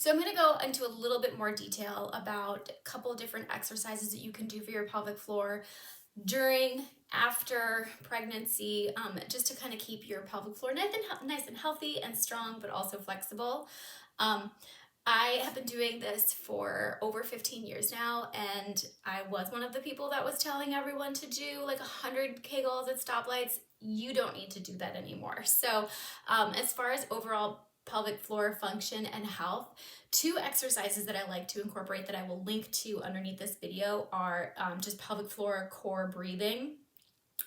So I'm going to go into a little bit more detail about a couple of different exercises that you can do for your pelvic floor during, after pregnancy, just to kind of keep your pelvic floor nice and healthy and strong, but also flexible. Um, I have been doing this for over 15 years now, and I was one of the people that was telling everyone to do like 100 Kegels at stoplights. You don't need to do that anymore. So as far as overall pelvic floor function and health, two exercises that I like to incorporate that I will link to underneath this video are just pelvic floor core breathing,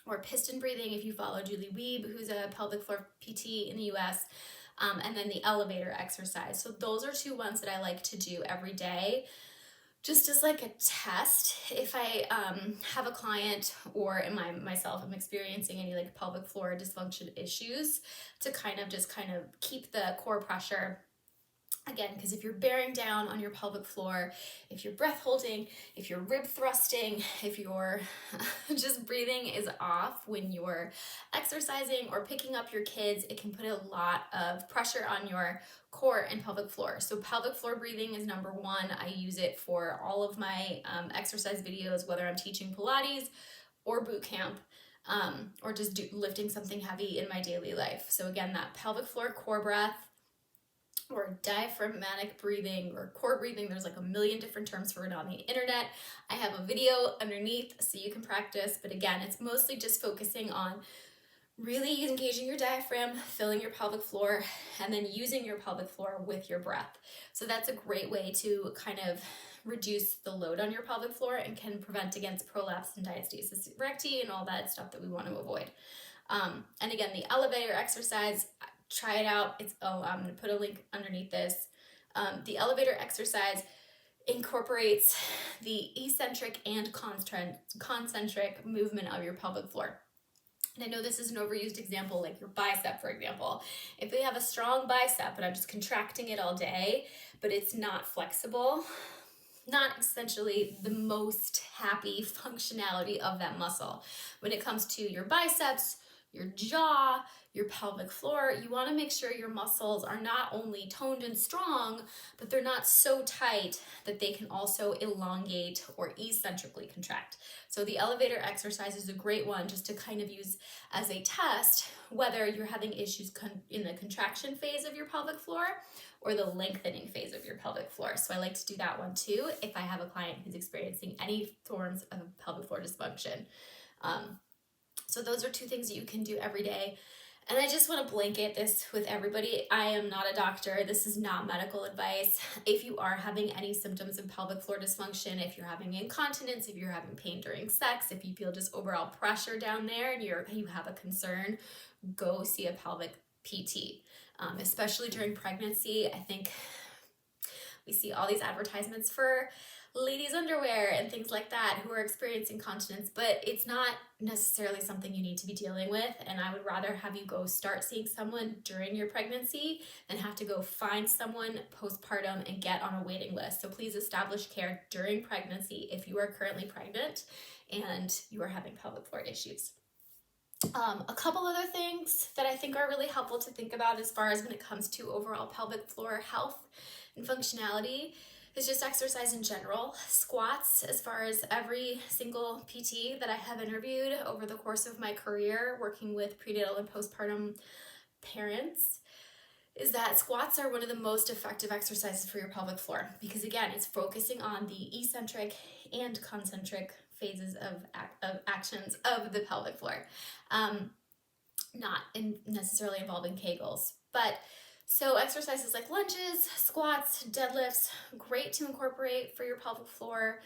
or piston breathing if you follow Julie Wiebe, who's a pelvic floor PT in the US, and then the elevator exercise. So those are two ones that I like to do every day, just as like a test. If I have a client or myself, I'm experiencing any like pelvic floor dysfunction issues, to kind of keep the core pressure. Again, because if you're bearing down on your pelvic floor, if you're breath holding, if you're rib thrusting, if your just breathing is off when you're exercising or picking up your kids, it can put a lot of pressure on your core and pelvic floor. So pelvic floor breathing is number one. I use it for all of my exercise videos, whether I'm teaching Pilates or boot camp, or just lifting something heavy in my daily life. So again, that pelvic floor core breath, or diaphragmatic breathing, or core breathing. There's like a million different terms for it on the internet. I have a video underneath so you can practice, but again, it's mostly just focusing on really engaging your diaphragm, filling your pelvic floor, and then using your pelvic floor with your breath. So that's a great way to kind of reduce the load on your pelvic floor and can prevent against prolapse and diastasis recti and all that stuff that we want to avoid. And again, the elevator exercise, try it out. I'm going to put a link underneath this. The elevator exercise incorporates the eccentric and concentric movement of your pelvic floor. And I know this is an overused example, like your bicep, for example. If you have a strong bicep and I'm just contracting it all day, but it's not flexible, not essentially the most happy functionality of that muscle. When it comes to your biceps, your jaw, your pelvic floor, you want to make sure your muscles are not only toned and strong, but they're not so tight that they can also elongate or eccentrically contract. So the elevator exercise is a great one just to kind of use as a test whether you're having issues in the contraction phase of your pelvic floor or the lengthening phase of your pelvic floor. So I like to do that one too if I have a client who's experiencing any forms of pelvic floor dysfunction. So those are two things that you can do every day. And I just want to blanket this with everybody. I am not a doctor. This is not medical advice. If you are having any symptoms of pelvic floor dysfunction, if you're having incontinence, if you're having pain during sex, if you feel just overall pressure down there and you have a concern, go see a pelvic PT. Especially during pregnancy, I think we see all these advertisements for ladies' underwear and things like that who are experiencing incontinence, but it's not necessarily something you need to be dealing with. And I would rather have you go start seeing someone during your pregnancy than have to go find someone postpartum and get on a waiting list. So please establish care during pregnancy if you are currently pregnant and you are having pelvic floor issues. A couple other things that I think are really helpful to think about as far as when it comes to overall pelvic floor health and functionality is just exercise in general. Squats, as far as every single PT that I have interviewed over the course of my career working with prenatal and postpartum parents, is that squats are one of the most effective exercises for your pelvic floor because, again, it's focusing on the eccentric and concentric phases of actions of the pelvic floor, not necessarily involving Kegels. But so exercises like lunges, squats, deadlifts, great to incorporate for your pelvic floor,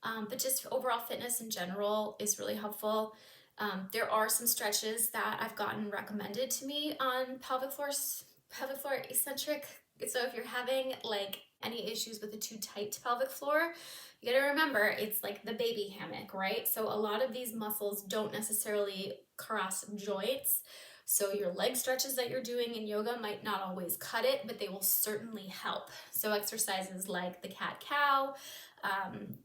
but just overall fitness in general is really helpful. There are some stretches that I've gotten recommended to me on pelvic floor eccentric. So if you're having like any issues with a too tight pelvic floor, you gotta remember it's like the baby hammock, right? So a lot of these muscles don't necessarily cross joints. So your leg stretches that you're doing in yoga might not always cut it, but they will certainly help. So exercises like the cat-cow,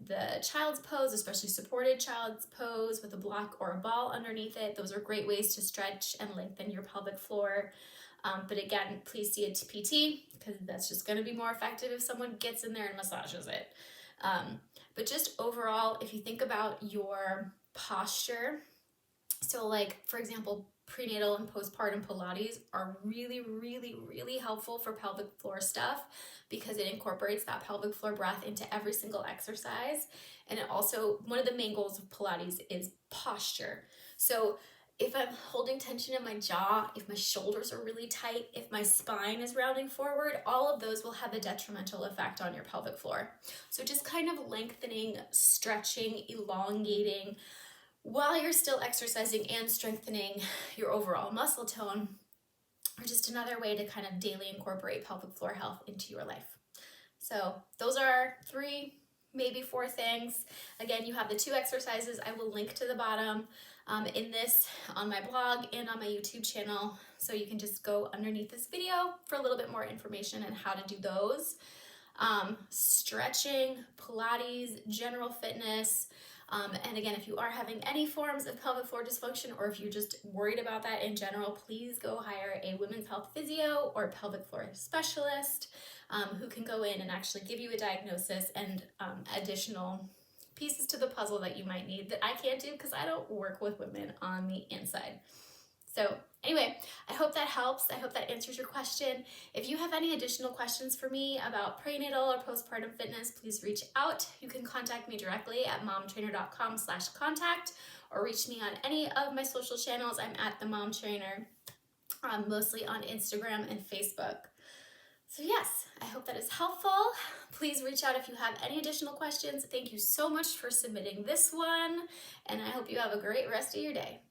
the child's pose, especially supported child's pose with a block or a ball underneath it, those are great ways to stretch and lengthen your pelvic floor. But again, please see a PT because that's just going to be more effective if someone gets in there and massages it. But just overall, if you think about your posture, so like, for example, prenatal and postpartum Pilates are really, really, really helpful for pelvic floor stuff because it incorporates that pelvic floor breath into every single exercise. And it also, one of the main goals of Pilates is posture. So if I'm holding tension in my jaw, if my shoulders are really tight, if my spine is rounding forward, all of those will have a detrimental effect on your pelvic floor. So just kind of lengthening, stretching, elongating, while you're still exercising and strengthening your overall muscle tone, or just another way to kind of daily incorporate pelvic floor health into your life. So those are 3, maybe 4 things. Again, you have the 2 exercises. I will link to the bottom in this on my blog and on my YouTube channel. So you can just go underneath this video for a little bit more information on how to do those. Stretching, Pilates, general fitness. And again, if you are having any forms of pelvic floor dysfunction, or if you're just worried about that in general, please go hire a women's health physio or pelvic floor specialist who can go in and actually give you a diagnosis and additional pieces to the puzzle that you might need that I can't do because I don't work with women on the inside. So anyway, I hope that helps. I hope that answers your question. If you have any additional questions for me about prenatal or postpartum fitness, please reach out. You can contact me directly at MomTrainer.com/contact or reach me on any of my social channels. I'm at the Mom Trainer, mostly on Instagram and Facebook. So yes, I hope that is helpful. Please reach out if you have any additional questions. Thank you so much for submitting this one, and I hope you have a great rest of your day.